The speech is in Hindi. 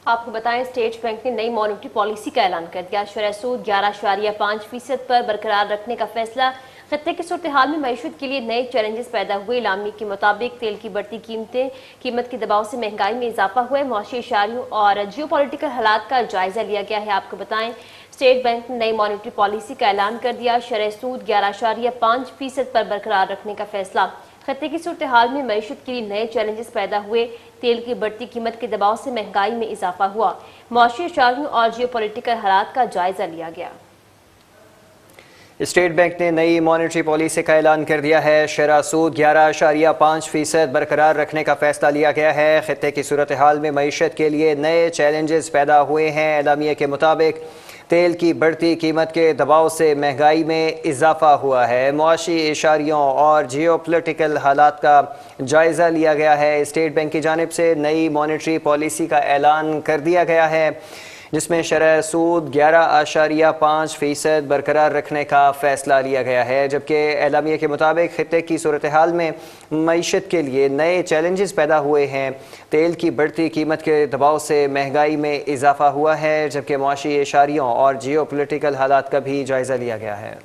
आपको बताएं, स्टेट बैंक ने नई मॉनेटरी पॉलिसी का ऐलान कर दिया। शरह सूद 11.5% पर बरकरार रखने का फैसला। खत्ते की सूरत हाल में मईशत के लिए नए चैलेंजेस पैदा हुए। इलामी के मुताबिक तेल की बढ़ती कीमत के दबाव से महंगाई में इजाफा हुआ है। मौशी इशारियों और जियो पॉलिटिकल हालात का जायजा लिया गया है। आपको बताएं, स्टेट बैंक ने नई मॉनेटरी पॉलिसी का ऐलान कर दिया। शरह सूद 11.5% पर बरकरार रखने का फैसला। खत्ते की सूरत हाल में मईशत के लिए नए चैलेंजेस पैदा हुए। तेल की बढ़ती कीमत के दबाव से महंगाई में इजाफा हुआ। मौशी इशारियों और जियो पॉलिटिकल हालात का जायजा लिया गया। स्टेट बैंक ने नई मॉनेटरी पॉलिसी का ऐलान कर दिया है। शरह सूद 11.5% बरकरार रखने का फैसला लिया गया है। खत्ते की सूरत हाल में मईशत के लिए नए चैलेंजेस पैदा हुए हैं। एलामिया के मुताबिक तेल की बढ़ती कीमत के दबाव से महंगाई में इजाफा हुआ है। मुआशी इशारियों और जियो पोलिटिकल हालात का जायज़ा लिया गया है। स्टेट बैंक की जानिब से नई मॉनेटरी पॉलिसी का ऐलान कर दिया गया है, जिसमें शरह सूद 11.5% बरकरार रखने का फ़ैसला लिया गया है। जबकि एलामिया के मुताबिक खत्ते की सूरत हाल में मईशत के लिए नए चैलेंजेस पैदा हुए हैं। तेल की बढ़ती कीमत के दबाव से महंगाई में इजाफा हुआ है, जबकि मुआशी इशारियों और जियो पोलिटिकल हालात का भी जायज़ा लिया गया है।